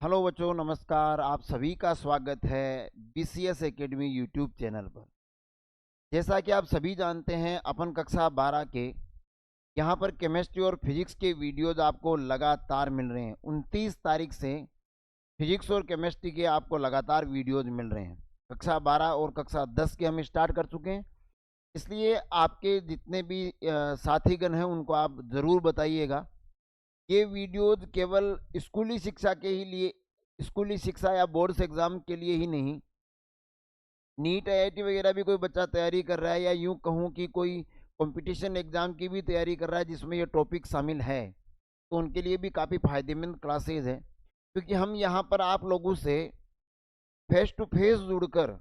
Hello बच्चों, नमस्कार। आप सभी का स्वागत है बीसीएस एकेडमी यूट्यूब चैनल पर। जैसा कि आप सभी जानते हैं, अपन कक्षा 12 के यहाँ पर केमिस्ट्री और फिजिक्स के वीडियोज आपको लगातार मिल रहे हैं। 29 तारीख से फिजिक्स और केमिस्ट्री के आपको लगातार वीडियोज मिल रहे हैं। कक्षा 12 और कक्षा 10 के हम स्टार्ट कर चुके हैं, इसलिए आपके जितने भी साथीगण हैं उनको आप ज़रूर बताइएगा। ये वीडियोज केवल स्कूली शिक्षा के ही लिए, स्कूली शिक्षा या बोर्ड्स एग्जाम के लिए ही नहीं, नीट आईआईटी वगैरह भी कोई बच्चा तैयारी कर रहा है या यूं कहूं कि कोई कंपटीशन एग्जाम की भी तैयारी कर रहा है जिसमें ये टॉपिक शामिल है, तो उनके लिए भी काफ़ी फायदेमंद क्लासेज है। क्योंकि हम यहाँ पर आप लोगों से फेस टू फेस जुड़कर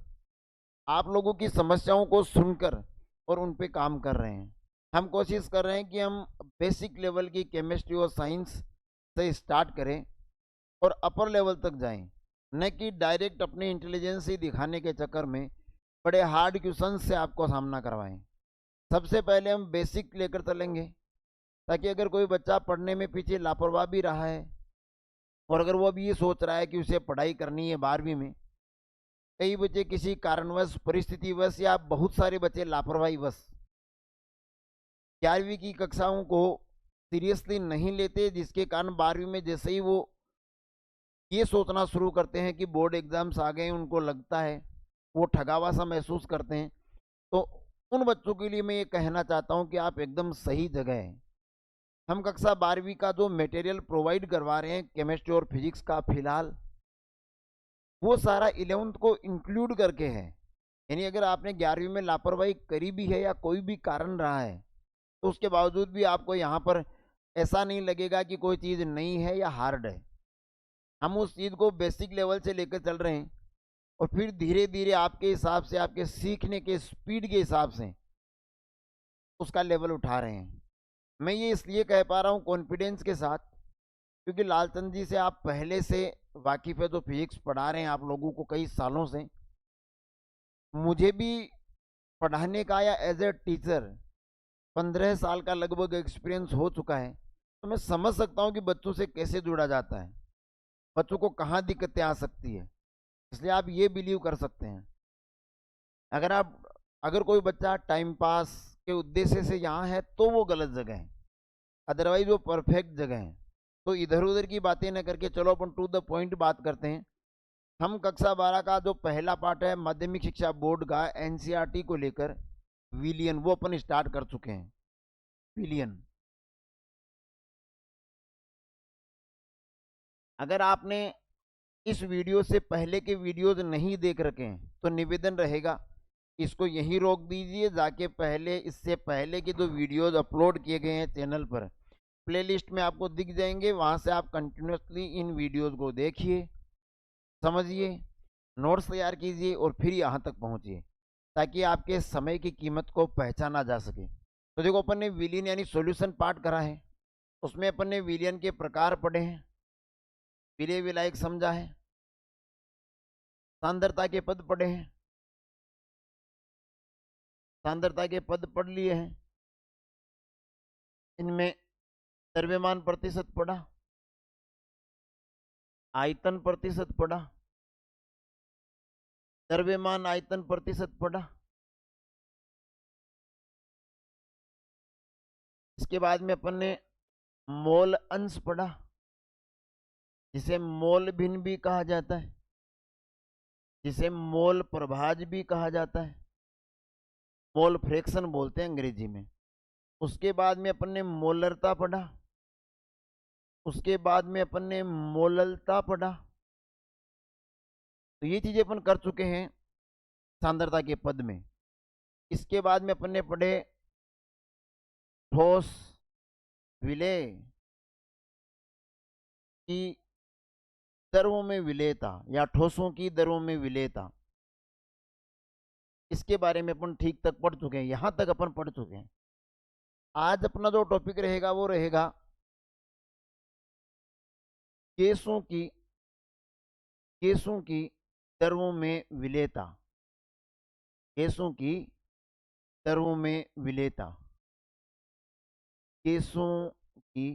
आप लोगों की समस्याओं को सुनकर और उन पे काम कर रहे हैं। हम कोशिश कर रहे हैं कि हम बेसिक लेवल की केमिस्ट्री और साइंस से स्टार्ट करें और अपर लेवल तक जाएं, न कि डायरेक्ट अपनी इंटेलिजेंस ही दिखाने के चक्कर में बड़े हार्ड क्वेश्चन से आपको सामना करवाएं। सबसे पहले हम बेसिक लेकर चलेंगे, ताकि अगर कोई बच्चा पढ़ने में पीछे लापरवाह भी रहा है और अगर वो अभी ये सोच रहा है कि उसे पढ़ाई करनी है 12वीं में, कई बच्चे किसी कारणवश, परिस्थितिवश या बहुत सारे बच्चे लापरवाहीवश 11वीं की कक्षाओं को सीरियसली नहीं लेते, जिसके कारण 12वीं में जैसे ही वो ये सोचना शुरू करते हैं कि बोर्ड एग्जाम्स आ गए, उनको लगता है, वो ठगावा सा महसूस करते हैं। तो उन बच्चों के लिए मैं ये कहना चाहता हूँ कि आप एकदम सही जगह हैं। हम कक्षा 12वीं का जो मटेरियल प्रोवाइड करवा रहे हैं केमिस्ट्री और फिजिक्स का, फिलहाल वो सारा 11वीं को इंक्लूड करके है। यानी अगर आपने 11वीं में लापरवाही करी भी है या कोई भी कारण रहा है, तो उसके बावजूद भी आपको यहाँ पर ऐसा नहीं लगेगा कि कोई चीज़ नई है या हार्ड है। हम उस चीज़ को बेसिक लेवल से लेकर चल रहे हैं और फिर धीरे धीरे आपके हिसाब से, आपके सीखने के स्पीड के हिसाब से उसका लेवल उठा रहे हैं। मैं ये इसलिए कह पा रहा हूँ कॉन्फिडेंस के साथ, क्योंकि लालचंद जी से आप पहले से वाकिफ़ है, तो फिजिक्स पढ़ा रहे हैं आप लोगों को कई सालों से। मुझे भी पढ़ाने का या एज ए टीचर 15 साल का लगभग एक्सपीरियंस हो चुका है, तो मैं समझ सकता हूँ कि बच्चों से कैसे जुड़ा जाता है, बच्चों को कहाँ दिक्कतें आ सकती है। इसलिए आप ये बिलीव कर सकते हैं, अगर कोई बच्चा टाइम पास के उद्देश्य से यहाँ है तो वो गलत जगह है, अदरवाइज वो परफेक्ट जगह है। तो इधर उधर की बातें न करके चलो अपन टू द पॉइंट बात करते हैं। हम कक्षा 12 का जो पहला पार्ट है माध्यमिक शिक्षा बोर्ड का, एनसीईआरटी को लेकर विलियन, वो अपन स्टार्ट कर चुके हैं। विलियन, अगर आपने इस वीडियो से पहले के वीडियोज नहीं देख रखे हैं तो निवेदन रहेगा, इसको यहीं रोक दीजिए, जाके पहले, इससे पहले के जो वीडियोज अपलोड किए गए हैं चैनल पर, प्लेलिस्ट में आपको दिख जाएंगे, वहां से आप कंटिन्यूसली इन वीडियोज को देखिए, समझिए, नोट्स तैयार कीजिए और फिर यहाँ तक पहुँचिए, ताकि आपके समय की कीमत को पहचाना जा सके। तो देखो, अपन ने विलियन यानी सॉल्यूशन पार्ट करा है, उसमें अपन ने विलियन के प्रकार पढ़े हैं, विलय विलायक समझा है, सांद्रता के पद पढ़े हैं, सांद्रता के पद पढ़ लिए हैं, इनमें द्रव्यमान प्रतिशत पढ़ा, आयतन प्रतिशत पढ़ा, द्रव्यमान आयतन प्रतिशत पढ़ा। इसके बाद में अपन ने मोल अंश पढ़ा, जिसे मोल भिन्न भी कहा जाता है, जिसे मोल प्रभाज भी कहा जाता है, मोल फ्रैक्शन बोलते हैं अंग्रेजी में। उसके बाद में अपन ने मोलरता पढ़ा, उसके बाद में अपन ने मोललता पढ़ा। तो ये चीजें अपन कर चुके हैं सांद्रता के पद में। इसके बाद में अपन ने पढ़े ठोस विलय की दरों में विलेयता या ठोसों की दरों में विलेयता, इसके बारे में अपन ठीक तक पढ़ चुके हैं, यहां तक अपन पढ़ चुके हैं। आज अपना जो टॉपिक रहेगा वो रहेगा केसों की केसों की दरों में विलेयता, केसों की दरों में विलेयता, केसों की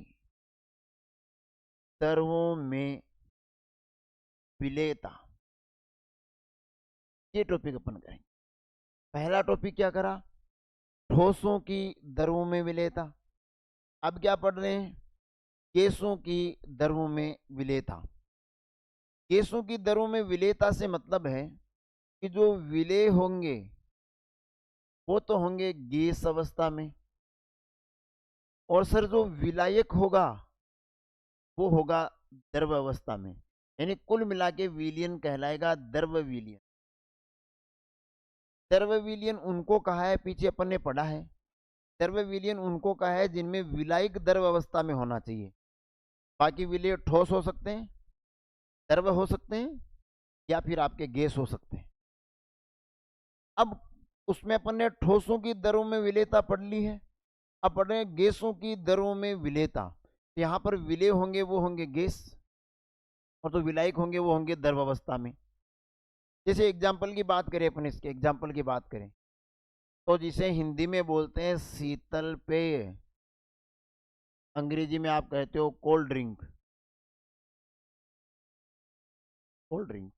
दरों में विलेयता, ये टॉपिक अपन करेंगे। पहला टॉपिक क्या करा, ठोसों की द्रवों में विलेयता। अब क्या पढ़ रहे हैं, गैसों की द्रवों में विलेयता। गैसों की द्रवों में विलेयता से मतलब है कि जो विलेय होंगे वो तो होंगे गैस अवस्था में, और सर जो विलायक होगा वो होगा द्रव अवस्था में। यानी कुल मिला के विलियन कहलाएगा द्रव विलियन। द्रव विलियन उनको कहा है, पीछे अपन ने पढ़ा है, द्रव विलियन उनको कहा है जिनमें विलायक द्रव अवस्था में होना चाहिए। बाकी विलेय ठोस हो सकते हैं, द्रव हो सकते हैं, या फिर आपके गैस हो सकते हैं। अब उसमें अपन ने ठोसों की दरों में विलेयता पढ़ ली है, अब पढ़ रहे हैं गैसों की दरों में विलेयता। तो यहाँ पर विलेय होंगे वो होंगे गैस, और तो विलायक होंगे वो होंगे द्रव अवस्था में। जैसे एग्जाम्पल की बात करें, अपन इसके एग्जाम्पल की बात करें तो जिसे हिंदी में बोलते हैं शीतल पेय, अंग्रेजी में आप कहते हो cold drink. Cold drink,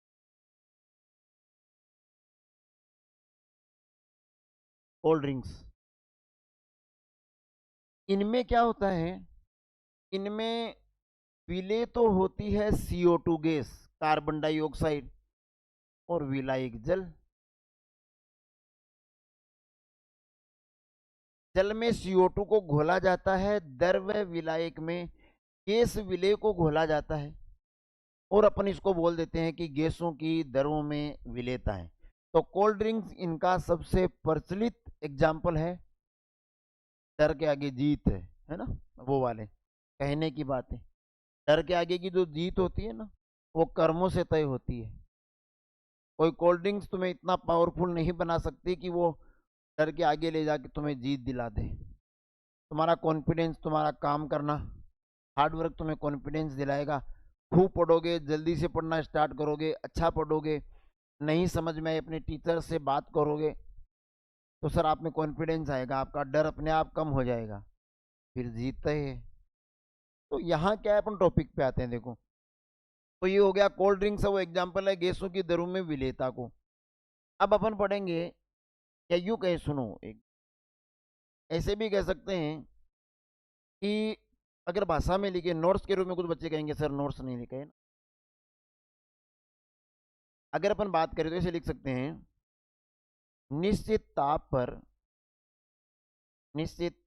cold drinks, इनमें क्या होता है, इनमें विलेय तो होती है CO2 गैस, कार्बन डाइऑक्साइड, और विलायक जल। जल में CO2 को घोला जाता है, द्रव विलायक में गैस विलेय को घोला जाता है, और अपन इसको बोल देते हैं कि गैसों की दरों में विलेयता है। तो कोल्ड ड्रिंक्स इनका सबसे प्रचलित एग्जाम्पल है। डर के आगे जीत है ना, वो वाले कहने की बात है। डर के आगे की जो जीत होती है ना, वो कर्मों से तय होती है। कोई कोल्ड ड्रिंक्स तुम्हें इतना पावरफुल नहीं बना सकती कि वो डर के आगे ले जाके तुम्हें जीत दिला दे। तुम्हारा कॉन्फिडेंस, तुम्हारा काम करना, हार्डवर्क तुम्हें कॉन्फिडेंस दिलाएगा। खूब पढ़ोगे, जल्दी से पढ़ना स्टार्ट करोगे, अच्छा पढ़ोगे, नहीं समझ में आए अपने टीचर से बात करोगे, तो सर आप में कॉन्फिडेंस आएगा, आपका डर अपने आप कम हो जाएगा, फिर जीतते हैं। तो यहाँ क्या है, अपन टॉपिक पे आते हैं। देखो, तो ये हो गया कोल्ड ड्रिंक्स, वो एग्जाम्पल है गैसों की दरों में विलेयता को। अब अपन पढ़ेंगे, या यूं कहे, सुनो, एक ऐसे भी कह सकते हैं कि अगर भाषा में लिखे नोट्स के रूप में, कुछ बच्चे कहेंगे सर नोट्स नहीं लिखे है ना। अगर अपन बात करें तो ऐसे लिख सकते हैं, निश्चित ताप पर, निश्चित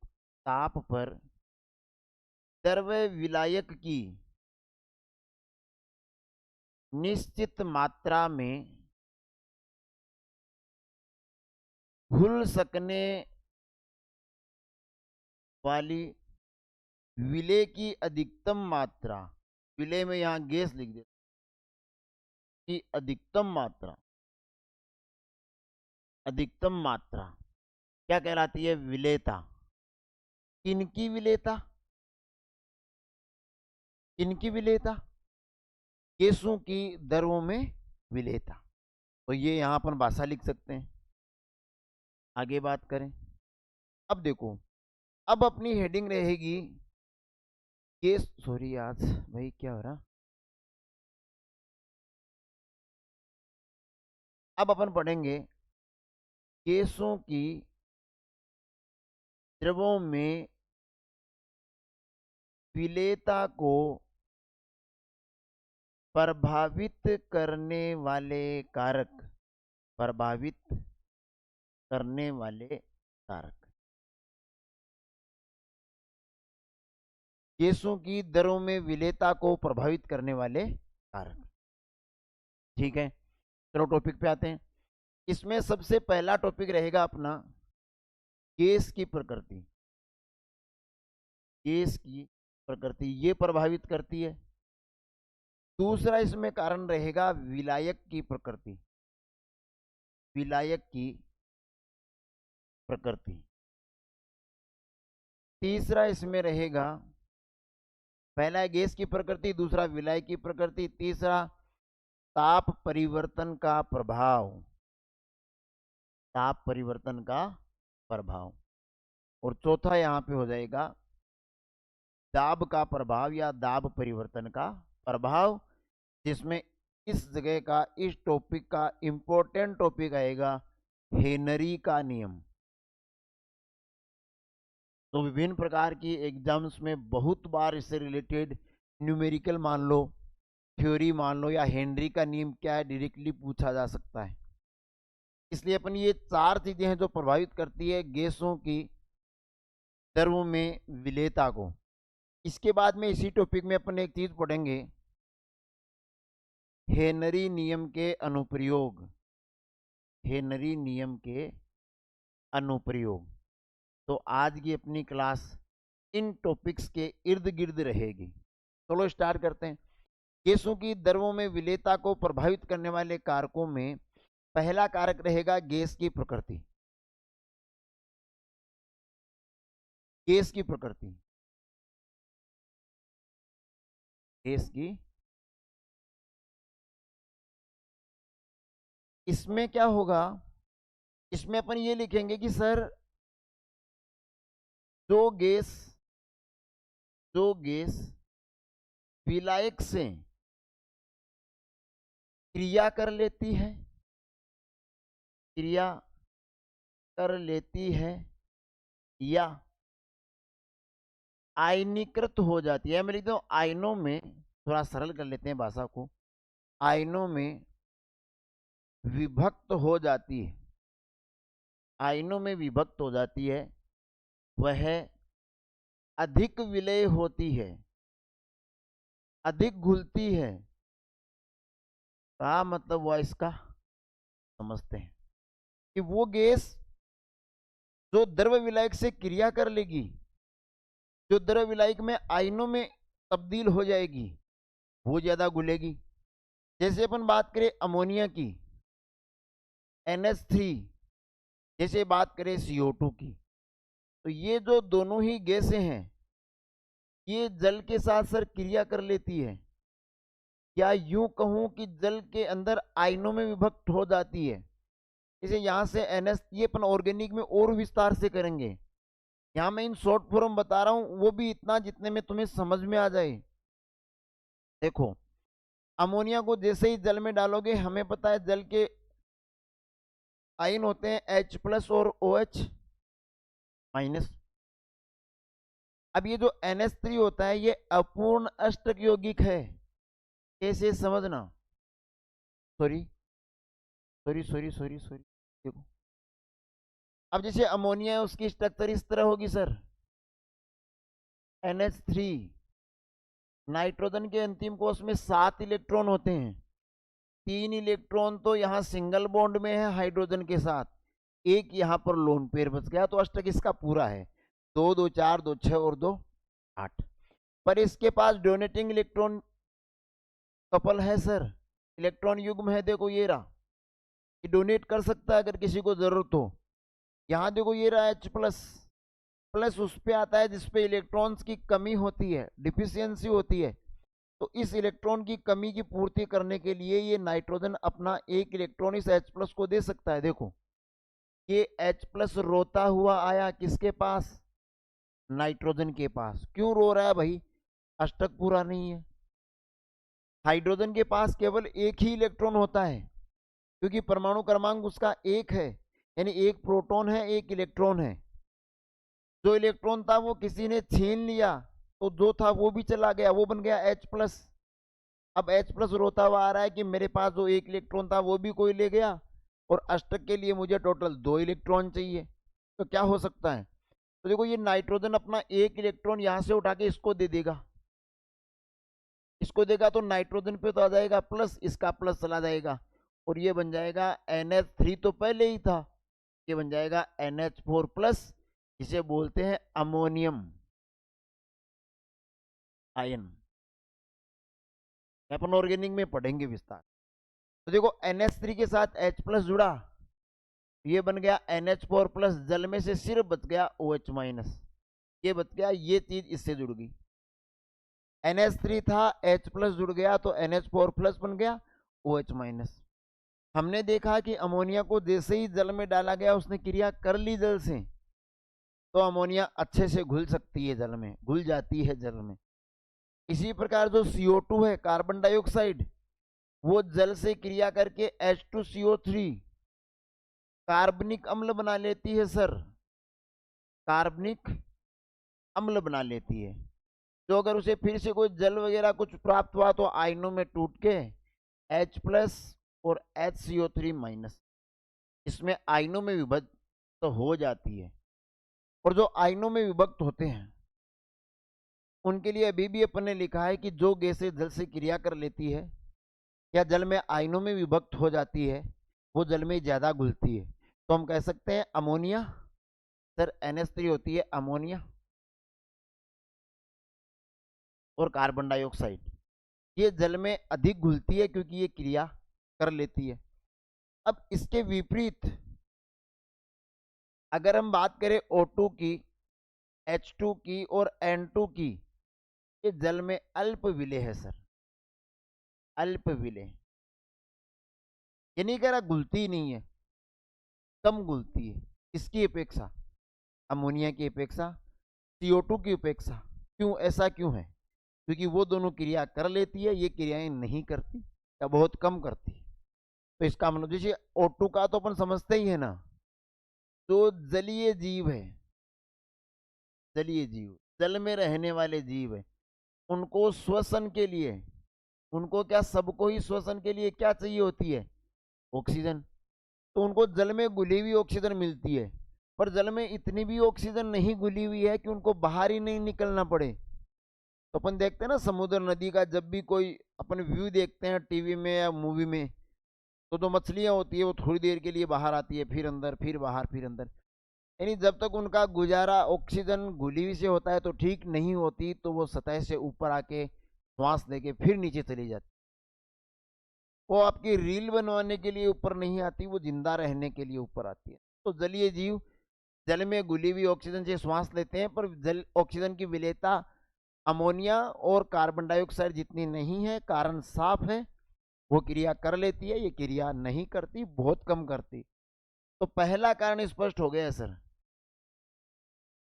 ताप पर द्रव विलायक की निश्चित मात्रा में घुल सकने वाली विलेय की अधिकतम मात्रा, विलेय में यहां गैस लिख दे, की अधिकतम मात्रा, अधिकतम मात्रा क्या कहलाती है, विलेयता। इनकी विलेयता, इनकी विलेयता, गैसों की दरों में विलेयता। तो ये यहां अपन भाषा लिख सकते हैं। आगे बात करें, अब देखो, अब अपनी हेडिंग रहेगी गैस, सॉरी आज भाई क्या हो रहा, अब अपन पढ़ेंगे गैसों की द्रवों में विलेयता को प्रभावित करने वाले कारक, प्रभावित करने वाले कारक, गैसों की दरों में विलेयता को प्रभावित करने वाले कारक। ठीक है, चलो टॉपिक पे आते हैं। इसमें सबसे पहला टॉपिक रहेगा अपना गैस की प्रकृति। गैस की प्रकृति ये प्रभावित करती है। दूसरा इसमें कारण रहेगा विलायक की प्रकृति, विलायक की प्रकृति। तीसरा इसमें रहेगा, पहला है गैस की प्रकृति, दूसरा विलायक की प्रकृति, तीसरा ताप परिवर्तन का प्रभाव, ताप परिवर्तन का प्रभाव, और चौथा यहां पे हो जाएगा दाब का प्रभाव या दाब परिवर्तन का प्रभाव, जिसमें इस जगह का, इस टॉपिक का इंपॉर्टेंट टॉपिक आएगा हेनरी का नियम। तो विभिन्न प्रकार की एग्जाम्स में बहुत बार इससे रिलेटेड न्यूमेरिकल मान लो, थ्योरी मान लो, या हेनरी का नियम क्या है डायरेक्टली पूछा जा सकता है। इसलिए अपन ये चार चीजें हैं जो प्रभावित करती है गैसों की द्रव्यों में विलेयता को। इसके बाद में इसी टॉपिक में अपन एक चीज पढ़ेंगे, हेनरी नियम के अनुप्रयोग। हेनरी नियम के अनुप्रयोग। तो आज की अपनी क्लास इन टॉपिक्स के इर्द गिर्द रहेगी। चलो स्टार्ट करते हैं। गैसों की द्रव्यों में विलेयता को प्रभावित करने वाले कारकों में पहला कारक रहेगा गैस की प्रकृति। गैस की प्रकृति, गैस की, इसमें क्या होगा, इसमें अपन ये लिखेंगे कि सर जो गैस विलायक से क्रिया कर लेती है, क्रिया कर लेती है या आयनीकृत हो जाती है, मैं लिखता हूं आयनों में, थोड़ा सरल कर लेते हैं भाषा को, आयनों में विभक्त हो जाती है, आयनों में विभक्त हो जाती है, वह अधिक विलेय होती है, अधिक घुलती है। क्या मतलब हुआ इसका, समझते हैं कि वो गैस जो द्रव विलायक से क्रिया कर लेगी, जो द्रव विलायक में आयनों में तब्दील हो जाएगी, वो ज्यादा घुलेगी। जैसे अपन बात करें अमोनिया की, NH3, जैसे बात करें CO2 की, तो ये जो दोनों ही गैसें हैं ये जल के साथ सर क्रिया कर लेती है, या यूं कहूं कि जल के अंदर आयनों में विभक्त हो जाती है। जैसे यहां से NH, ये अपन ऑर्गेनिक में और विस्तार से करेंगे, यहां मैं इन शॉर्ट फॉर्म बता रहा हूं, वो भी इतना जितने में तुम्हें समझ में आ जाए। देखो, अमोनिया को जैसे ही जल में डालोगे, हमें पता है जल के आयन होते हैं H+ और OH-। अब ये जो NH3 होता है ये अपूर्ण अष्टक यौगिक है, कैसे समझना, sorry sorry sorry sorry sorry, देखो अब जैसे अमोनिया है उसकी स्ट्रक्चर इस तरह होगी सर, NH3, नाइट्रोजन के अंतिम कोश में 7 इलेक्ट्रॉन होते हैं, 3 इलेक्ट्रॉन तो यहाँ सिंगल बॉन्ड में है हाइड्रोजन के साथ, एक यहाँ पर लोन पेयर बच गया, तो अष्टक इसका पूरा है, 2 2 4 2 6 और 2 8। पर इसके पास डोनेटिंग इलेक्ट्रॉन कपल है सर, इलेक्ट्रॉन युग्म है, देखो ये रहा, ये डोनेट कर सकता है अगर किसी को जरूरत हो। यहाँ देखो ये रहा H+ उस पे आता है जिसपे इलेक्ट्रॉन्स की कमी होती है, डिफिशियंसी होती है, तो इस इलेक्ट्रॉन की कमी की पूर्ति करने के लिए ये नाइट्रोजन अपना एक इलेक्ट्रॉन इस H+ को दे सकता है। देखो ये H+ रोता हुआ आया किसके पास, नाइट्रोजन के पास। क्यों रो रहा है भाई, अष्टक पूरा नहीं है। हाइड्रोजन के पास केवल एक ही इलेक्ट्रॉन होता है, क्योंकि परमाणु क्रमांक उसका 1 है, यानी एक प्रोटॉन है एक इलेक्ट्रॉन है। जो इलेक्ट्रॉन था वो किसी ने छीन लिया, तो जो था वो भी चला गया, वो बन गया H+। अब H+ रोता हुआ आ रहा है कि मेरे पास जो एक इलेक्ट्रॉन था वो भी कोई ले गया, और अष्टक के लिए मुझे टोटल 2 इलेक्ट्रॉन चाहिए, तो क्या हो सकता है। तो देखो ये नाइट्रोजन अपना एक इलेक्ट्रॉन यहां से उठा के इसको दे देगा, इसको देगा तो नाइट्रोजन पे तो आ जाएगा प्लस, इसका प्लस चला जाएगा, और ये बन जाएगा NH3 तो पहले ही था, ये बन जाएगा NH4+, जिसे बोलते हैं अमोनियम आयन। अपन ऑर्गेनिक में पढ़ेंगे विस्तार। तो देखो NH3 के साथ H+ जुड़ा, ये बन गया NH4+, जल में से सिर्फ बच गया OH-, ये बच गया, ये चीज इससे जुड़ गई। NH3 था, H+ जुड़ गया तो NH4+ बन गया, OH-। हमने देखा कि अमोनिया को जैसे ही जल में डाला गया उसने क्रिया कर ली जल से, तो अमोनिया अच्छे से घुल सकती है जल में, घुल जाती है जल में। इसी प्रकार जो CO2 है, कार्बन डाइऑक्साइड, वो जल से क्रिया करके H2CO3 कार्बनिक अम्ल बना लेती है सर, कार्बनिक अम्ल बना लेती है। तो अगर उसे फिर से कोई जल वगैरह कुछ प्राप्त हुआ तो आयनों में टूट के H+ और HCO3- इसमें आयनों में विभक्त तो हो जाती है। और जो आयनों में विभक्त होते हैं उनके लिए अभी भी अपन ने लिखा है कि जो गैसें जल से क्रिया कर लेती है या जल में आयनों में विभक्त हो जाती है वो जल में ज्यादा घुलती है। तो हम कह सकते हैं अमोनिया, सर NH3 होती है अमोनिया, और कार्बन डाइऑक्साइड, ये जल में अधिक घुलती है क्योंकि ये क्रिया कर लेती है। अब इसके विपरीत अगर हम बात करें O2 की, H2 की और N2 की, ये जल में अल्प विलेय है सर, अल्प विलेय, ये नहीं कह रहा घुलती नहीं है, कम घुलती है इसकी अपेक्षा, अमोनिया की अपेक्षा, CO2 की अपेक्षा। क्यों, ऐसा क्यों है? क्योंकि वो दोनों क्रिया कर लेती है, ये क्रियाएं नहीं करती या बहुत कम करती। तो इसका मतलब जैसे O2 का तो अपन समझते ही है ना, जो जलीय जीव है, जलीय जीव, जल में रहने वाले जीव है, उनको श्वसन के लिए, उनको क्या, सबको ही श्वसन के लिए क्या चाहिए होती है, ऑक्सीजन। तो उनको जल में घुली हुई ऑक्सीजन मिलती है, पर जल में इतनी भी ऑक्सीजन नहीं घुली हुई है कि उनको बाहर ही नहीं निकलना पड़े। तो अपन देखते हैं ना समुद्र नदी का, जब भी कोई अपन व्यू देखते हैं टीवी में या मूवी में, तो जो मछलियां होती है वो थोड़ी देर के लिए बाहर आती है, फिर अंदर, फिर बाहर, फिर अंदर। यानी जब तक उनका गुजारा ऑक्सीजन घुली हुई से होता है तो ठीक नहीं होती, तो वो सतह से ऊपर आके श्वास लेके फिर नीचे चली जाती। वो आपकी रील बनवाने के लिए ऊपर नहीं आती, वो जिंदा रहने के लिए ऊपर आती है। तो जलीय जीव जल में घुली हुई ऑक्सीजन से श्वास लेते हैं, पर जल ऑक्सीजन की विलेयता अमोनिया और कार्बन डाइऑक्साइड जितनी नहीं है। कारण साफ है, वो क्रिया कर लेती है, ये क्रिया नहीं करती, बहुत कम करती। तो पहला कारण स्पष्ट हो गया सर।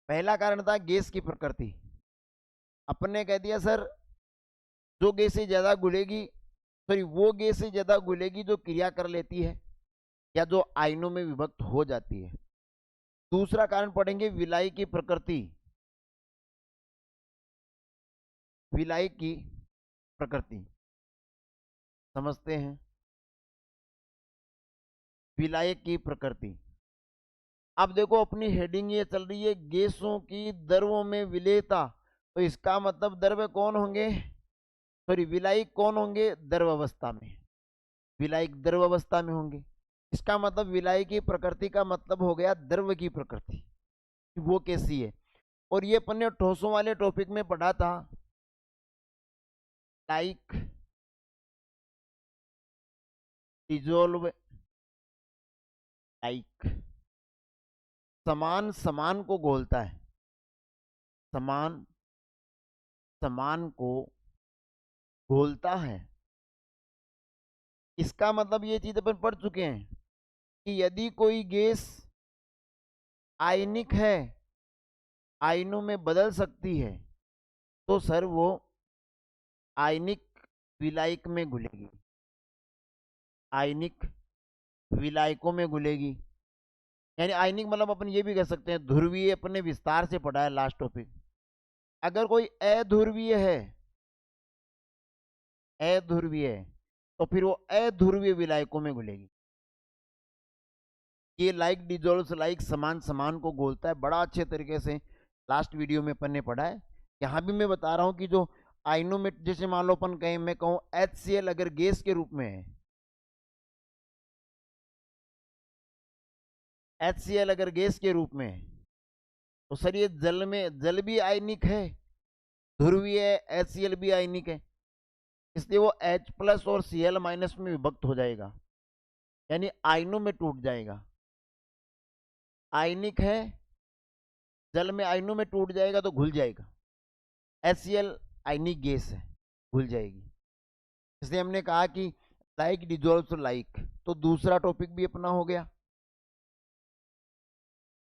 पहला कारण था गैस की प्रकृति। अपन ने कह दिया सर, जो गैस से ज्यादा घुलेगी, सॉरी वो गैस से ज्यादा घुलेगी जो क्रिया कर लेती है या जो आयनों में विभक्त हो जाती है। दूसरा कारण पढ़ेंगे विलायक की प्रकृति, विलायक की प्रकृति समझते हैं, विलायक की प्रकृति। अब देखो अपनी हेडिंग ये चल रही है गैसों की द्रवों में विलेयता, तो इसका मतलब द्रव्य कौन होंगे, सॉरी विलायक कौन होंगे, द्रव अवस्था में, विलायक द्रव अवस्था में होंगे। इसका मतलब विलायक की प्रकृति का मतलब हो गया द्रव की प्रकृति, वो कैसी है। और ये अपन ने ठोसों वाले टॉपिक में पढ़ा था, लाइक डिजोल्व, लाइक समान समान को घोलता है, समान समान को घोलता है। इसका मतलब ये चीज अपन पढ़ चुके हैं कि यदि कोई गैस आयनिक है, आयनों में बदल सकती है, तो सर वो आयनिक विलायक में घुलेगी, आयनिक विलायकों में घुलेगी। यानी आयनिक मतलब अपन ये भी कह सकते हैं ध्रुवीय, अपन ने विस्तार से पढ़ा है लास्ट टॉपिक। अगर कोई अध्रुवीय है, अध्रुवीय है, तो फिर वो अध्रुवीय विलायकों में घुलेगी। ये लाइक डिजोल्व लाइक समान समान को घोलता है, बड़ा अच्छे तरीके से लास्ट वीडियो में अपन ने पढ़ा है। यहाँ भी मैं बता रहा हूँ कि जो आयनों में, जैसे मान लो अपन कहें, मैं कहूँ HCl अगर गैस के रूप में है, HCl अगर गैस के रूप में है, तो सर ये जल में, जल भी आयनिक है, ध्रुवीय है, HCl भी आयनिक है, इसलिए वो H+ और Cl- में विभक्त हो जाएगा, यानी आयनों में टूट जाएगा। आयनिक है, जल में आयनों में टूट जाएगा तो घुल जाएगा। HCl आयनिक गैस है, घुल जाएगी। इसलिए हमने कहा कि लाइक डिजोल्व लाइक। तो दूसरा टॉपिक भी अपना हो गया।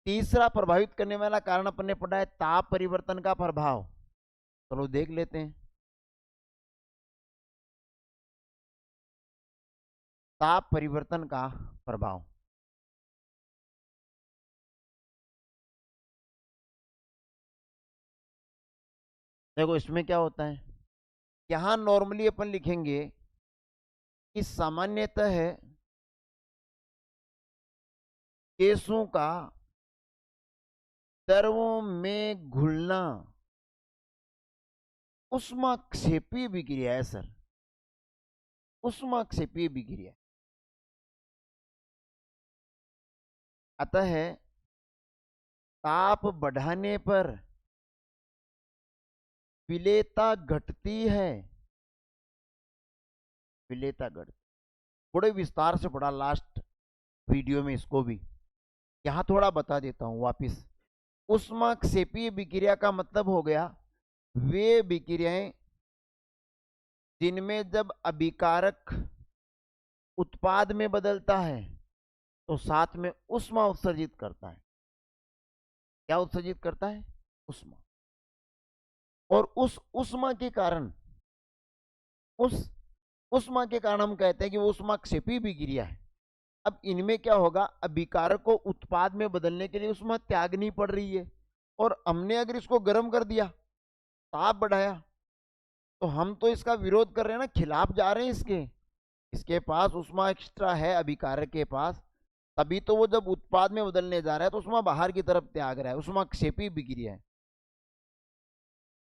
तीसरा प्रभावित करने वाला कारण अपन ने पढ़ा है ताप परिवर्तन का प्रभाव। चलो देख लेते हैं। ताप परिवर्तन का प्रभाव। देखो इसमें क्या होता है, यहां नॉर्मली अपन लिखेंगे कि सामान्यतः गैसों का द्रवों में घुलना ऊष्माक्षेपीय विक्रिया है सर, ऊष्माक्षेपीय विक्रिया। अतः ताप बढ़ाने पर विलेयता घटती है, विलेयता घटती। थोड़े विस्तार से पढ़ा लास्ट वीडियो में इसको भी, यहां थोड़ा बता देता हूं वापिस। ऊष्माक्षेपीय विक्रिया का मतलब हो गया वे विक्रियाएं जिनमें जब अभिकारक उत्पाद में बदलता है तो साथ में ऊष्मा उत्सर्जित करता है। क्या उत्सर्जित करता है? ऊष्मा। और उस ऊष्मा के कारण, उस ऊष्मा के कारण हम कहते हैं कि वो ऊष्माक्षेपी विक्रिया है। अब इनमें क्या होगा, अभिकारक को उत्पाद में बदलने के लिए ऊष्मा त्यागनी पड़ रही है, और हमने अगर इसको गर्म कर दिया, ताप बढ़ाया, तो हम तो इसका विरोध कर रहे हैं ना, खिलाफ जा रहे हैं इसके। इसके पास ऊष्मा एक्स्ट्रा है अभिकारक के पास, तभी तो वो जब उत्पाद में बदलने जा रहा है तो ऊष्मा बाहर की तरफ त्याग रहा है, ऊष्माक्षेपी विक्रिया है।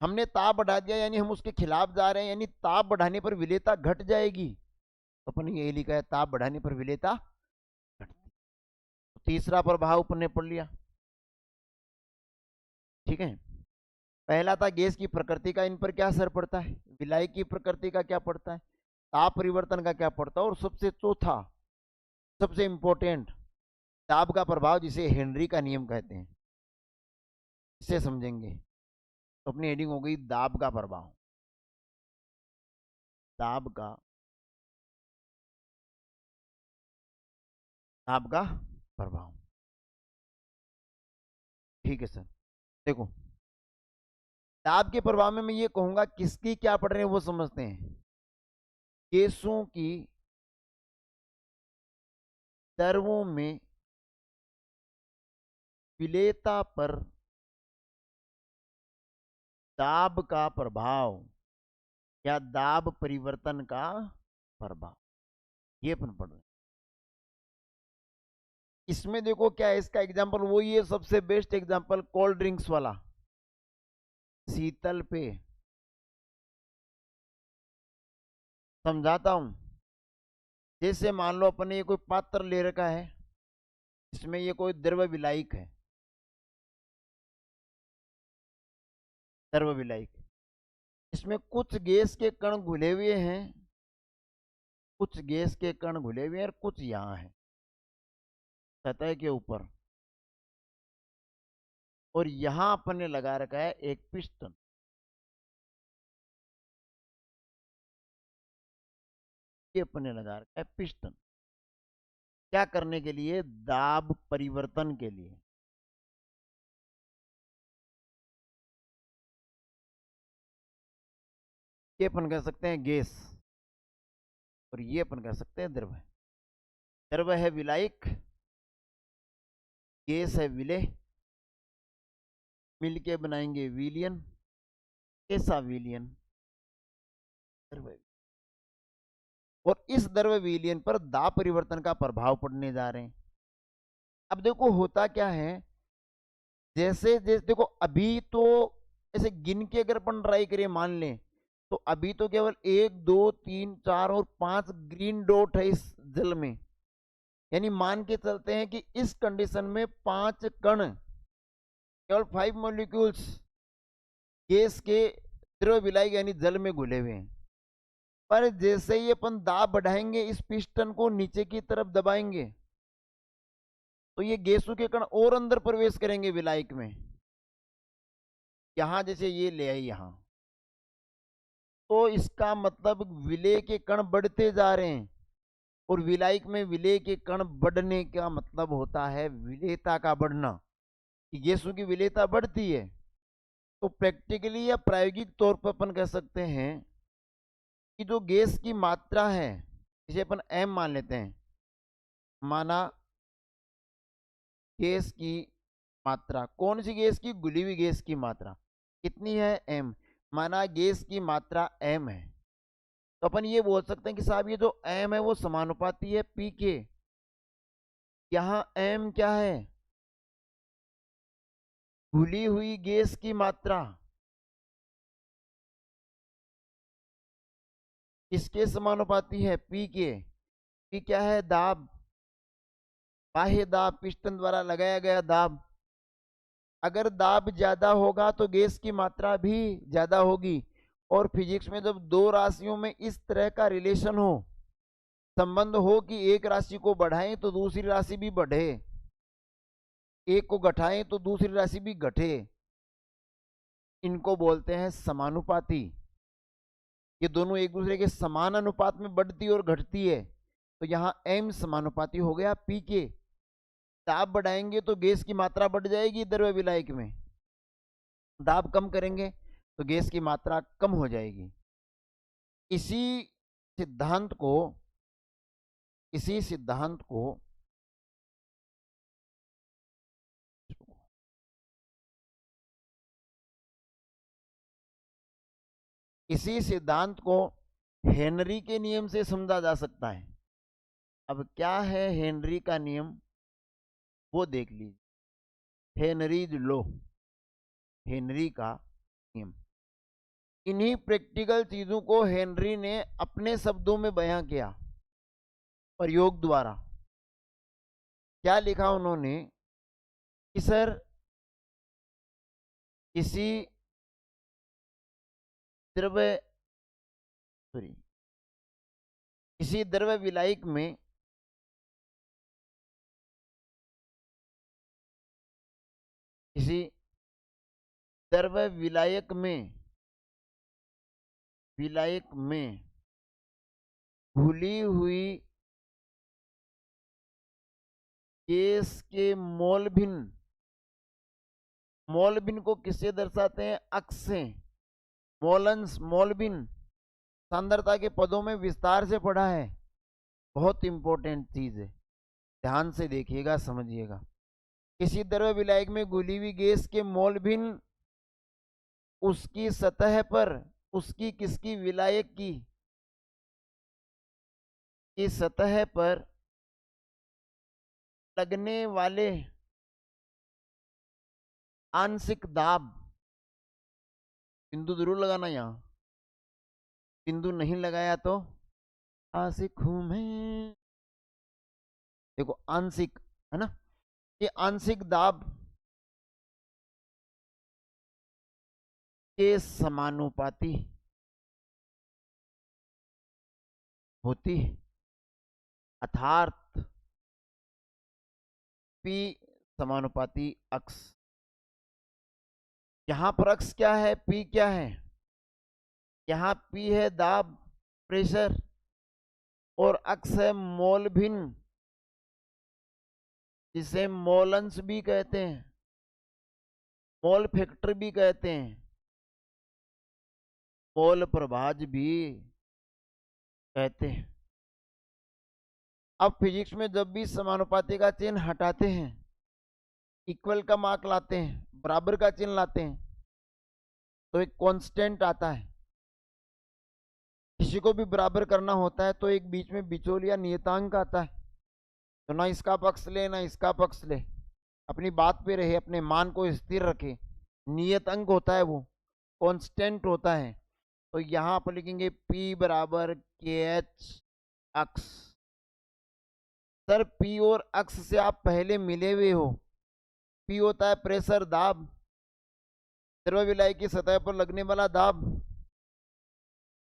हमने ताप बढ़ा दिया यानी हम उसके खिलाफ जा रहे हैं, यानी ताप बढ़ाने पर विलेयता घट जाएगी। तो अपन ये लिखा है ताप बढ़ाने पर विलेयता घटती। तीसरा प्रभाव अपन ने पढ़ लिया, ठीक है। पहला था गैस की प्रकृति का इन पर क्या असर पड़ता है, विलायक की प्रकृति का क्या पड़ता है, ताप परिवर्तन का क्या पड़ता है, और सबसे चौथा सबसे इंपॉर्टेंट दाब का प्रभाव, जिसे हेनरी का नियम कहते हैं, इसे समझेंगे। तो अपनी हेडिंग हो गई दाब का प्रभाव, दाब का, दाब का प्रभाव। ठीक है सर। देखो दाब के प्रभाव में मैं ये कहूंगा किसकी क्या पढ़ रहे हैं वो समझते हैं। गैसों की द्रवों में विलेयता पर दाब का प्रभाव या दाब परिवर्तन का प्रभाव, ये अपन पढ़ रहे हैं। इसमें देखो क्या है, इसका एग्जांपल वही है, सबसे बेस्ट एग्जांपल कोल्ड ड्रिंक्स वाला, शीतल पे। समझाता हूं, जैसे मान लो अपने ये कोई पात्र ले रखा है, इसमें ये कोई द्रव विलायक है, द्रव विलायक, इसमें कुछ गैस के कण घुले हुए हैं, कुछ गैस के कण घुले हुए हैं, और कुछ यहां है सतह के ऊपर, और यहां अपन ने लगा रखा है एक पिस्टन। ये अपन ने लगा रखा है पिस्टन, क्या करने के लिए, दाब परिवर्तन के लिए। ये अपन कह सकते हैं गैस, और ये अपन कह सकते हैं द्रव। द्रव है विलायक, गैस है विलेय, मिलके बनाएंगे विलियन, ऐसा विलियन द्रव। और इस द्रव विलियन पर दाब परिवर्तन का प्रभाव पड़ने जा रहे हैं। अब देखो होता क्या है, जैसे जैसे देखो अभी तो ऐसे गिन के अगर अपन ट्राई करें मान लें, तो अभी तो केवल 1 2 3 4 और 5 ग्रीन डॉट है इस जल में, यानी मान के चलते हैं कि इस कंडीशन में 5 कण, केवल 5 मॉलिक्यूल्स गैस के द्रव विलायक यानी जल में घुले हुए हैं। पर जैसे ही अपन दाब बढ़ाएंगे, इस पिस्टन को नीचे की तरफ दबाएंगे, तो ये गैसों के कण और अंदर प्रवेश करेंगे विलायक में। यहां जैसे ये ले आई यहां, तो इसका मतलब विलेय के कण बढ़ते जा रहे हैं, और विलायक में विलेय के कण बढ़ने का मतलब होता है विलेयता का बढ़ना, कि गैसों की विलेयता बढ़ती है। तो प्रैक्टिकली या प्रायोगिक तौर पर अपन कह सकते हैं कि जो गैस की मात्रा है इसे अपन m मान लेते हैं। माना गैस की मात्रा, कौन सी गैस की? घुली हुई गैस की मात्रा कितनी है? m। माना गैस की मात्रा m है, तो अपन ये बोल सकते हैं कि साहब ये जो m है वो समानुपाती है p के। यहाँ m क्या है? घुली हुई गैस की मात्रा। किसके समानुपाती है? p के। p क्या है? दाब, बाह्य दाब, पिस्टन द्वारा लगाया गया दाब। अगर दाब ज्यादा होगा तो गैस की मात्रा भी ज्यादा होगी। और फिजिक्स में जब दो राशियों में इस तरह का रिलेशन हो, संबंध हो कि एक राशि को बढ़ाएं तो दूसरी राशि भी बढ़े, एक को घटाएं तो दूसरी राशि भी घटे, इनको बोलते हैं समानुपाती। ये दोनों एक दूसरे के समान अनुपात में बढ़ती और घटती है। तो यहाँ m समानुपाती हो गया p के। दाब बढ़ाएंगे तो गैस की मात्रा बढ़ जाएगी द्रव्य विलायक में, दाब कम करेंगे तो गैस की मात्रा कम हो जाएगी। इसी सिद्धांत को इसी सिद्धांत को इसी सिद्धांत को हेनरी के नियम से समझा जा सकता है। अब क्या है हेनरी का नियम, वो देख लीजिए। हेनरीज लॉ, हेनरी का नियम। इन्हीं प्रैक्टिकल चीजों को हेनरी ने अपने शब्दों में बयां किया प्रयोग द्वारा। क्या लिखा उन्होंने कि सर किसी द्रव सॉरी किसी द्रव्य विलायक में किसी द्रव्य विलायक में घुली हुई गैस के मोल भिन्न, मोल भिन्न को किससे दर्शाते हैं? अक्स से। मोलंस, मोल भिन्न सांद्रता के पदों में विस्तार से पढ़ा है, बहुत इंपॉर्टेंट चीज है, ध्यान से देखिएगा, समझिएगा। किसी द्रव्य विलायक में घुली हुई गैस के मोल भिन्न उसकी सतह पर, उसकी किसकी? विलायक की सतह पर लगने वाले आंशिक दाब, बिंदु जरूर लगाना, यहां बिंदु नहीं लगाया तो आशिक हूं मैं, देखो आंशिक है ना, ये आंशिक दाब के समानुपाती होती है, अर्थात P समानुपाती अक्स। यहां पर अक्स क्या है? P क्या है? यहाँ P है दाब, प्रेशर, और अक्स है मोल भिन्न, जिसे मोलंस भी कहते हैं, मोल फैक्टर भी कहते हैं, मोल प्रभाज भी कहते हैं। अब फिजिक्स में जब भी समानुपाती का चिन्ह हटाते हैं, इक्वल का मार्क लाते हैं, बराबर का चिन्ह लाते हैं, तो एक कांस्टेंट आता है। किसी को भी बराबर करना होता है तो एक बीच में बिचौल या नियतांक आता है, तो ना इसका पक्ष ले ना इसका पक्ष ले, अपनी बात पे रहे, अपने मान को स्थिर रखे। नियत अंक होता है, वो कांस्टेंट होता है। तो यहाँ पर लिखेंगे P बराबर के एच अक्स। सर P और अक्स से आप पहले मिले हुए हो। P होता है प्रेशर, दाब, द्रव्य विलायक की सतह पर लगने वाला दाब,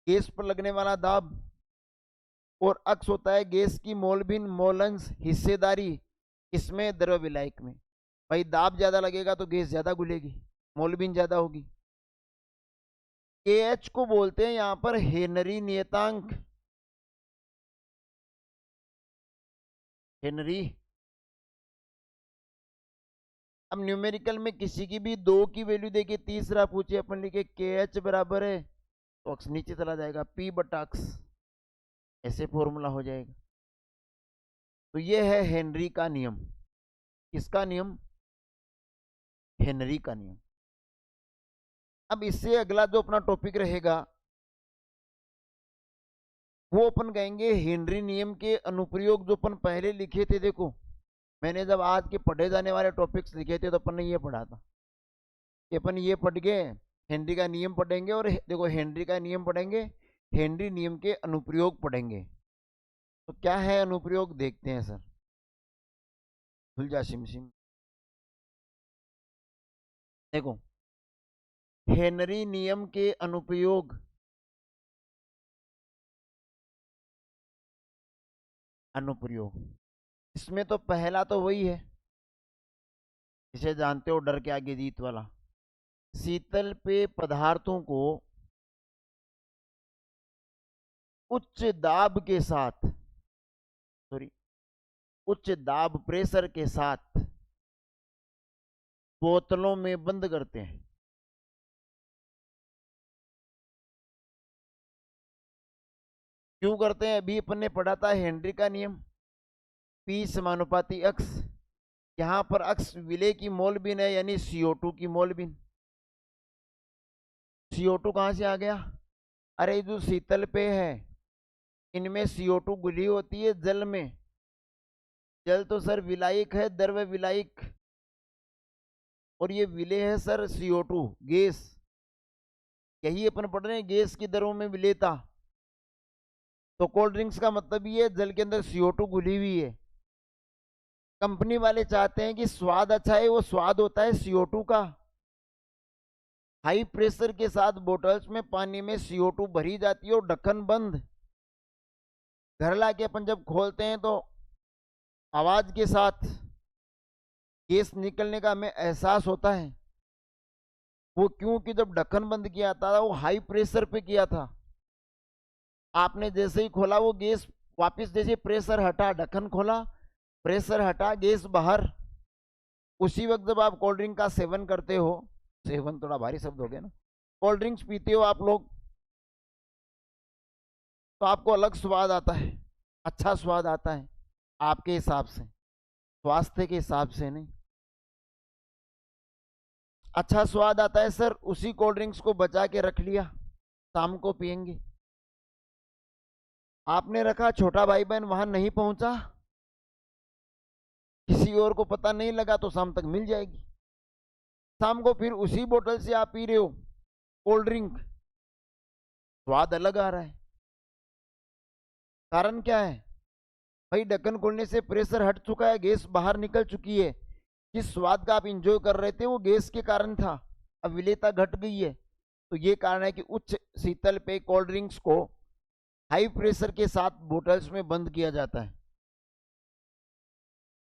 गैस पर लगने वाला दाब, और अक्स होता है गैस की मोल भिन्न, मोलंस, हिस्सेदारी, इसमें द्रव्य विलायक में। भाई दाब ज्यादा लगेगा तो गैस ज्यादा घुलेगी, मोल भिन्न ज्यादा होगी। के एच को बोलते हैं यहां पर हेनरी नियतांक, हेनरी। अब न्यूमेरिकल में किसी की भी 2 की वैल्यू देके तीसरा पूछे, अपन लिखे के एच बराबर है तो अक्स नीचे चला जाएगा, P बटा अक्स, ऐसे फॉर्मूला हो जाएगा। तो ये है हेनरी का नियम। किसका नियम? हेनरी का नियम। अब इससे अगला जो अपना टॉपिक रहेगा वो अपन कहेंगे हेनरी नियम के अनुप्रयोग, जो अपन पहले लिखे थे। देखो, मैंने जब आज के पढ़े जाने वाले टॉपिक्स लिखे थे तो अपन ने ये पढ़ा था कि अपन ये पढ़ गए, हेनरी का नियम पढ़ेंगे, और देखो हेनरी का नियम पढ़ेंगे, हेनरी नियम के अनुप्रयोग पढ़ेंगे। तो क्या है अनुप्रयोग, देखते हैं सर। भूल जा सिम सिम। देखो, हेनरी नियम के अनुप्रयोग, अनुप्रयोग इसमें तो पहला तो वही है, जिसे जानते हो, डर के आगे जीत वाला। शीतल पेय पदार्थों को उच्च दाब के साथ, सॉरी, उच्च दाब प्रेशर के साथ बोतलों में बंद करते हैं। क्यों करते हैं? अभी अपन ने पढ़ा था हेनरी का नियम, पी समानुपाती अक्स। यहां पर अक्स विलेय की मोलबिन है, यानी CO2 की मोलबिन। CO2 कहां से आ गया? अरे जो शीतल पेय है इनमें CO2 घुली होती है जल में। जल तो सर विलायक है, द्रव्य विलायक, और ये विलेय है सर CO2 गैस। यही अपन पढ़ रहे हैं, गैस की दरों में विलेयता। तो कोल्ड ड्रिंक्स का मतलब ये जल के अंदर CO2 घुली हुई है। कंपनी वाले चाहते हैं कि स्वाद अच्छा है, वो स्वाद होता है CO2 का। हाई प्रेशर के साथ बोतल्स में पानी में CO2 भरी जाती है और ढक्कन बंद। घर लाके अपन जब खोलते हैं तो आवाज के साथ गैस निकलने का हमें एहसास होता है। वो क्योंकि जब ढक्कन बंद किया था वो हाई प्रेशर पे किया था। आपने जैसे ही खोला वो गैस वापस, जैसे प्रेशर हटा, ढक्कन खोला, प्रेशर हटा, गैस बाहर। उसी वक्त जब आप कोल्ड ड्रिंक का सेवन करते हो, सेवन थोड़ा भारी शब्द हो गया ना, कोल्ड ड्रिंक्स पीते हो आप लोग, तो आपको अलग स्वाद आता है, अच्छा स्वाद आता है आपके हिसाब से, स्वास्थ्य के हिसाब से नहीं। अच्छा स्वाद आता है सर, उसी कोल्ड ड्रिंक्स को बचा के रख लिया, शाम को पियेंगे। आपने रखा, छोटा भाई बहन वहां नहीं पहुंचा, किसी और को पता नहीं लगा, तो शाम तक मिल जाएगी। शाम को फिर उसी बोतल से आप पी रहे हो कोल्ड ड्रिंक, स्वाद अलग आ रहा है। कारण क्या है भाई? ढक्कन खोलने से प्रेशर हट चुका है, गैस बाहर निकल चुकी है। जिस स्वाद का आप इंजॉय कर रहे थे वो गैस के कारण था, अब विलेयता घट गई है। तो ये कारण है कि उच्च शीतल पेय कोल्ड ड्रिंक्स को हाई प्रेशर के साथ बोतल्स में बंद किया जाता है।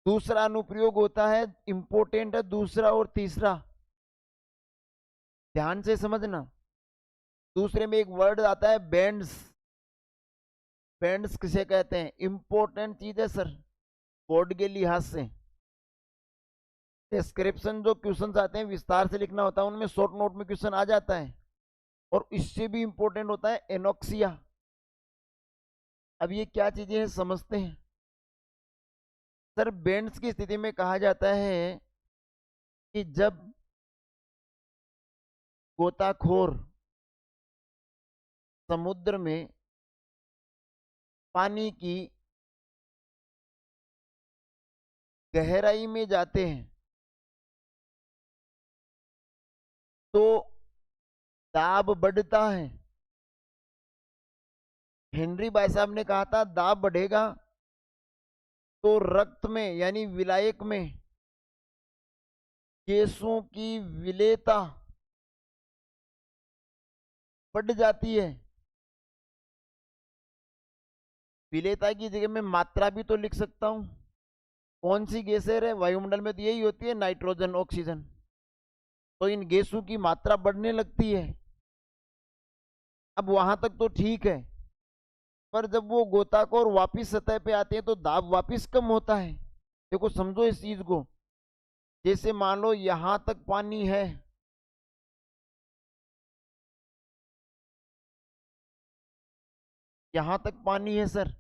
दूसरा अनुप्रयोग होता है, इंपोर्टेंट है दूसरा और तीसरा, ध्यान से समझना। दूसरे में एक वर्ड आता है बैंड्स। बैंड्स किसे कहते हैं? इंपोर्टेंट चीज है सर, बोर्ड के लिहाज से। डिस्क्रिप्शन जो क्वेश्चन आते हैं विस्तार से लिखना होता है, उनमें शॉर्ट नोट में क्वेश्चन आ जाता है। और इससे भी इंपॉर्टेंट होता है एनोक्सिया। अब ये क्या चीजें हैं समझते हैं सर। बैंड्स की स्थिति में कहा जाता है कि जब गोताखोर समुद्र में पानी की गहराई में जाते हैं तो दाब बढ़ता है। हेनरी भाई साहब ने कहा था दाब बढ़ेगा तो रक्त में यानी विलायक में गैसों की विलेयता बढ़ जाती है। विलेयता की जगह में मात्रा भी तो लिख सकता हूं। कौन सी गैसें है वायुमंडल में? तो यही होती है नाइट्रोजन, ऑक्सीजन। तो इन गैसों की मात्रा बढ़ने लगती है। अब वहां तक तो ठीक है, पर जब वो गोताखोर वापिस सतह पे आते हैं तो दाब वापिस कम होता है। देखो समझो इस चीज को, जैसे मान लो यहां तक पानी है, यहां तक पानी है सर।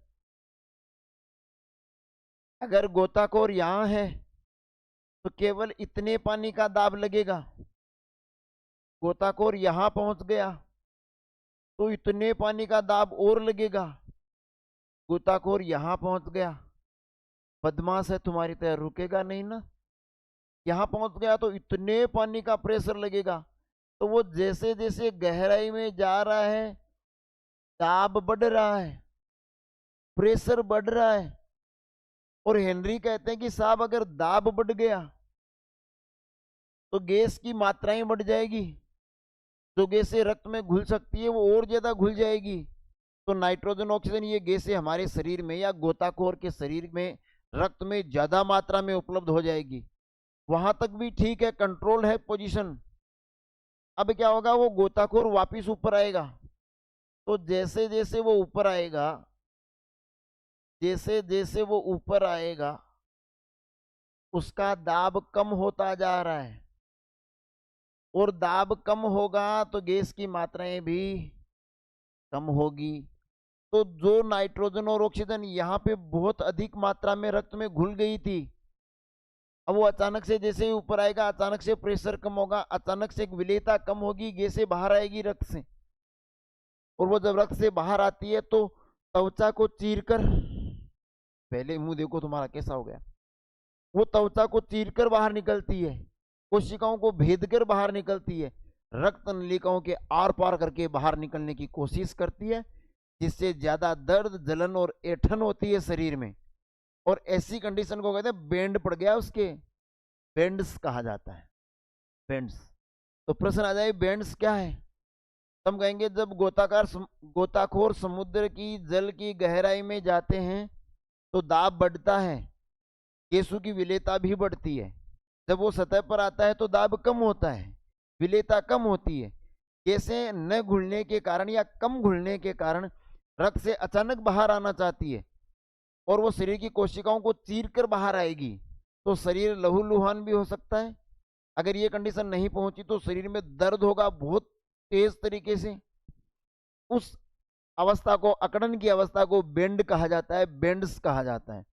अगर गोताखोर यहां है तो केवल इतने पानी का दाब लगेगा। गोताखोर यहां पहुंच गया तो इतने पानी का दाब और लगेगा। गोताखोर यहां पहुंच गया, बदमाश है तुम्हारी तरह, रुकेगा नहीं ना। यहां पहुंच गया तो इतने पानी का प्रेशर लगेगा। तो वो जैसे जैसे गहराई में जा रहा है, दाब बढ़ रहा है, प्रेशर बढ़ रहा है। और हेनरी कहते हैं कि साहब अगर दाब बढ़ गया तो गैस की मात्राएं बढ़ जाएगी। जो गैसें रक्त में घुल सकती है वो और ज्यादा घुल जाएगी। तो नाइट्रोजन ऑक्सीजन ये गैसें हमारे शरीर में या गोताखोर के शरीर में रक्त में ज्यादा मात्रा में उपलब्ध हो जाएगी। वहां तक भी ठीक है, कंट्रोल है पोजीशन। अब क्या होगा, वो गोताखोर वापिस ऊपर आएगा। तो जैसे जैसे वो ऊपर आएगा, जैसे जैसे वो ऊपर आएगा उसका दाब कम होता जा रहा है। और दाब कम होगा तो गैस की मात्राएं भी कम होगी। तो जो नाइट्रोजन और ऑक्सीजन यहाँ पे बहुत अधिक मात्रा में रक्त में घुल गई थी, अब वो अचानक से जैसे ही ऊपर आएगा, अचानक से प्रेशर कम होगा, अचानक से विलेयता कम होगी, गैसें बाहर आएगी रक्त से। और वो जब रक्त से बाहर आती है तो त्वचा को चीरकर, पहले मुंह देखो तुम्हारा कैसा हो गया, वो त्वचा को चीरकर बाहर निकलती है, कोशिकाओं को भेद कर बाहर निकलती है, रक्त नलिकाओं के आर पार करके बाहर निकलने की कोशिश करती है, जिससे ज्यादा दर्द, जलन और ऐठन होती है शरीर में। और ऐसी कंडीशन को कहते हैं बैंड पड़ गया उसके, बैंड्स कहा जाता है, बैंड्स। तो प्रश्न आ जाए बैंड्स क्या है। हम कहेंगे जब गोताखोर समुद्र की जल की गहराई में जाते हैं तो दाब बढ़ता है, गैसों की विलेयता भी बढ़ती है। जब वो सतह पर आता है तो दाब कम होता है, विलेयता कम होती है। गैसें न घुलने के कारण या कम घुलने के कारण रक्त से अचानक बाहर आना चाहती है और वो शरीर की कोशिकाओं को चीर कर बाहर आएगी, तो शरीर लहूलुहान भी हो सकता है। अगर ये कंडीशन नहीं पहुंची तो शरीर में दर्द होगा बहुत तेज तरीके से। उस अवस्था को, अकड़न की अवस्था को बेंड कहा जाता है, बेंड्स कहा जाता है।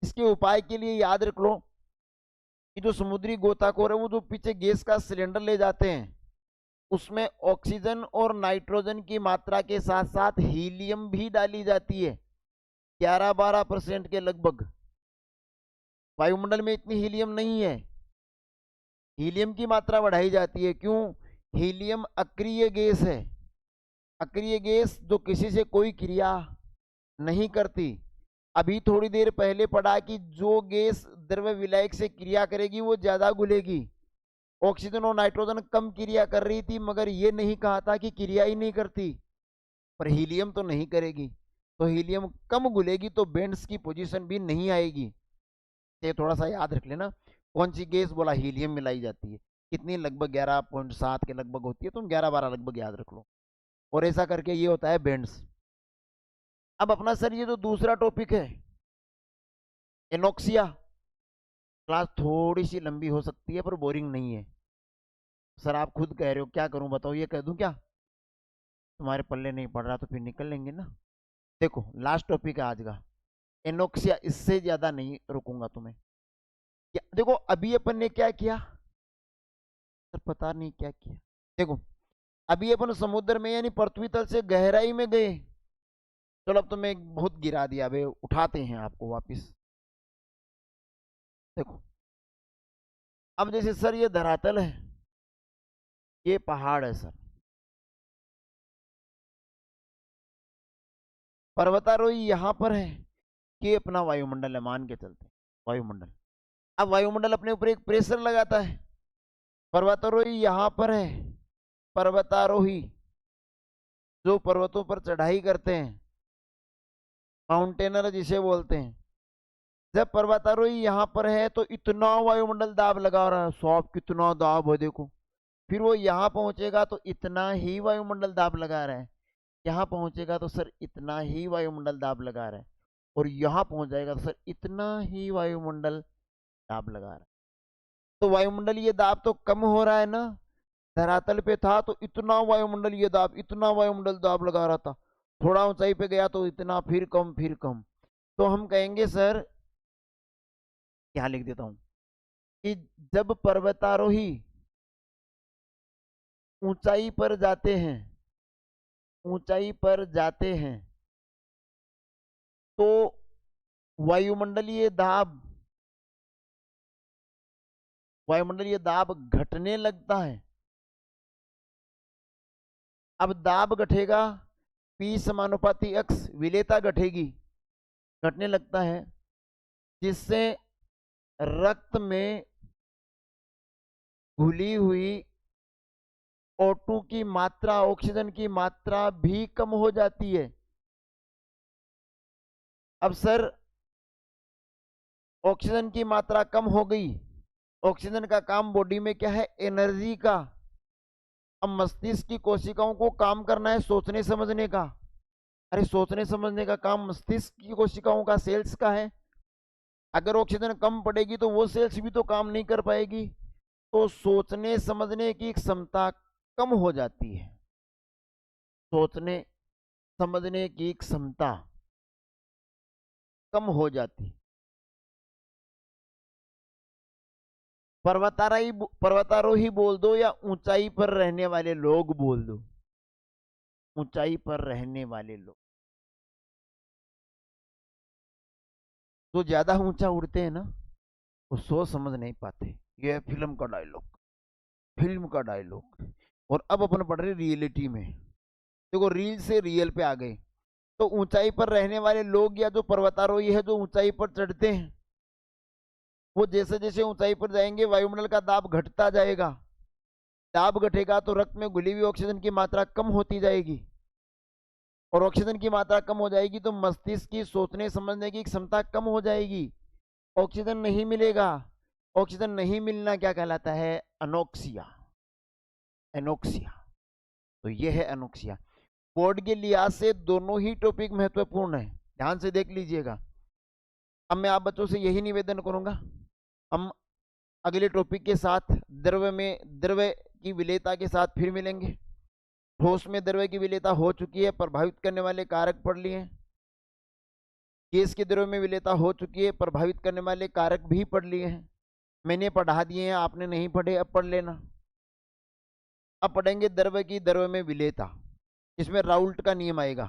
इसके उपाय के लिए याद रख लो कि जो समुद्री गोताखोर है वो जो पीछे गैस का सिलेंडर ले जाते हैं उसमें ऑक्सीजन और नाइट्रोजन की मात्रा के साथ साथ हीलियम भी डाली जाती है, 11-12% के लगभग। वायुमंडल में इतनी हीलियम नहीं है, हीलियम की मात्रा बढ़ाई जाती है। क्यों? हीलियम अक्रिय गैस है, अक्रिय गैस जो किसी से कोई क्रिया नहीं करती। अभी थोड़ी देर पहले पढ़ा कि जो गैस द्रव विलायक से क्रिया करेगी वो ज्यादा घुलेगी। ऑक्सीजन और नाइट्रोजन कम क्रिया कर रही थी, मगर ये नहीं कहा था कि क्रिया ही नहीं करती। पर हीलियम तो नहीं करेगी, तो हीलियम कम घुलेगी तो बैंड्स की पोजीशन भी नहीं आएगी। ये थोड़ा सा याद रख लेना। कौन सी गैस बोला? हीलियम मिलाई जाती है। कितनी? लगभग 11.7 के लगभग होती है, तुम 11-12 लगभग याद रख लो। और ऐसा करके ये होता है बैंड्स। अब अपना सर ये जो दूसरा टॉपिक है एनोक्सिया, क्लास थोड़ी सी लंबी हो सकती है पर बोरिंग नहीं है। सर आप खुद कह रहे हो, क्या करूं बताओ, ये कह दूं क्या? तुम्हारे पल्ले नहीं पड़ रहा तो फिर निकल लेंगे ना। देखो लास्ट टॉपिक है आज का एनोक्सिया, इससे ज्यादा नहीं रुकूंगा तुम्हें। देखो अभी अपन ने क्या किया सर, पता नहीं क्या किया। देखो अभी अपन समुद्र में यानी पृथ्वी तल से गहराई में गए। चलो अब तो मैं बहुत गिरा दिया, भाई उठाते हैं आपको वापिस। देखो अब जैसे सर ये धरातल है, ये पहाड़ है सर, पर्वतारोही यहां पर है, कि अपना वायुमंडल है, मान के चलते वायुमंडल। अब वायुमंडल अपने ऊपर एक प्रेशर लगाता है। पर्वतारोही यहां पर है, पर्वतारोही जो पर्वतों पर चढ़ाई करते हैं, माउंटेनर जिसे बोलते हैं। जब पर्वतारोही यहाँ पर है तो इतना वायुमंडल दाब लगा रहा है, सॉफ्ट कितना दाब है देखो। फिर वो यहाँ पहुंचेगा तो इतना ही वायुमंडल दाब लगा रहा है, यहाँ पहुंचेगा तो सर इतना ही वायुमंडल दाब लगा रहा है, और यहाँ पहुंच जाएगा तो सर इतना ही वायुमंडल दाब लगा रहा है। तो वायुमंडल ये दाब तो कम हो रहा है ना, धरातल पे था तो इतना वायुमंडल ये दाब, इतना वायुमंडल दाब लगा रहा था, थोड़ा ऊंचाई पे गया तो इतना, फिर कम, फिर कम। तो हम कहेंगे सर, यहाँ लिख देता हूं कि जब पर्वतारोही ऊंचाई पर जाते हैं, ऊंचाई पर जाते हैं, तो वायुमंडलीय दाब, वायुमंडलीय दाब घटने लगता है। अब दाब घटेगा, P समानुपाती x, विलेयता घटेगी, घटने लगता है, जिससे रक्त में घुली हुई O2 की मात्रा, ऑक्सीजन की मात्रा भी कम हो जाती है। अब सर ऑक्सीजन की मात्रा कम हो गई, ऑक्सीजन का काम बॉडी में क्या है, एनर्जी का। अब मस्तिष्क की कोशिकाओं को काम करना है सोचने समझने का। अरे सोचने समझने का काम मस्तिष्क की कोशिकाओं का, सेल्स का है। अगर ऑक्सीजन कम पड़ेगी तो वो सेल्स भी तो काम नहीं कर पाएगी, तो सोचने समझने की क्षमता कम हो जाती है। सोचने समझने की क्षमता कम हो जाती। पर्वतारोही बोल दो या ऊंचाई पर रहने वाले लोग बोल दो, ऊंचाई पर रहने वाले लोग तो ज्यादा ऊंचा उड़ते हैं ना, वो सोच समझ नहीं पाते। ये है फिल्म का डायलॉग, फिल्म का डायलॉग। और अब अपन पढ़ रहे रियलिटी में। देखो रील से रियल पे आ गए। तो ऊंचाई पर रहने वाले लोग या जो पर्वतारोही है जो ऊंचाई पर चढ़ते हैं, वो जैसे जैसे ऊंचाई पर जाएंगे वायुमंडल का दाब घटता जाएगा। दाब घटेगा तो रक्त में घुली हुई ऑक्सीजन की मात्रा कम होती जाएगी, और ऑक्सीजन की मात्रा कम हो जाएगी तो मस्तिष्क की सोचने समझने की क्षमता कम हो जाएगी। ऑक्सीजन नहीं मिलेगा। ऑक्सीजन नहीं मिलना क्या कहलाता है, अनोक्सिया। एनोक्सिया। तो ये है अनोक्सिया। बोर्ड के लिहाज से दोनों ही टॉपिक महत्वपूर्ण है, ध्यान से देख लीजिएगा। अब मैं आप बच्चों से यही निवेदन करूंगा, हम अगले टॉपिक के साथ द्रव्य में द्रव्य की विलेयता के साथ फिर मिलेंगे। ठोस में द्रव्य की विलेयता हो चुकी है, प्रभावित करने वाले कारक पढ़ लिए। गैस के द्रव्य में विलेयता हो चुकी है, प्रभावित करने वाले कारक भी पढ़ लिए हैं। मैंने पढ़ा दिए हैं, आपने नहीं पढ़े, अब पढ़ लेना। अब पढ़ेंगे द्रव्य की द्रव्य में विलेयता, इसमें राउल्ट का नियम आएगा।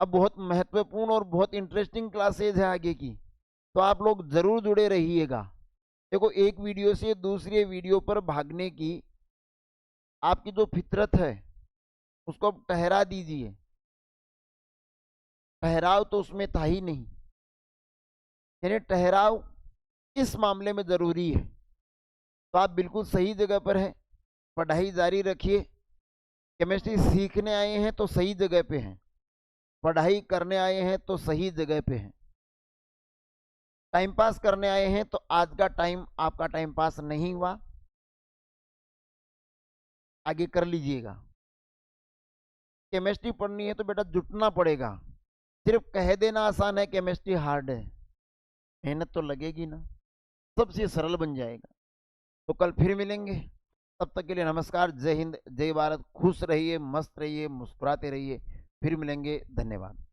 अब बहुत महत्वपूर्ण और बहुत इंटरेस्टिंग क्लासेज है आगे की, तो आप लोग जरूर जुड़े रहिएगा। देखो एक वीडियो से दूसरे वीडियो पर भागने की आपकी जो फितरत है उसको अब ठहरा दीजिए। ठहराव तो उसमें था ही नहीं, यानी ठहराव इस मामले में जरूरी है। तो आप बिल्कुल सही जगह पर हैं, पढ़ाई जारी रखिए। केमिस्ट्री सीखने आए हैं तो सही जगह पे हैं, पढ़ाई करने आए हैं तो सही जगह पे हैं। टाइम पास करने आए हैं तो आज का टाइम आपका टाइम पास नहीं हुआ, आगे कर लीजिएगा। केमिस्ट्री पढ़नी है तो बेटा जुटना पड़ेगा, सिर्फ कह देना आसान है केमिस्ट्री हार्ड है, मेहनत तो लगेगी ना, सबसे सरल बन जाएगा। तो कल फिर मिलेंगे, तब तक के लिए नमस्कार, जय हिंद, जय भारत। खुश रहिए, मस्त रहिए, मुस्कुराते रहिए। फिर मिलेंगे, धन्यवाद।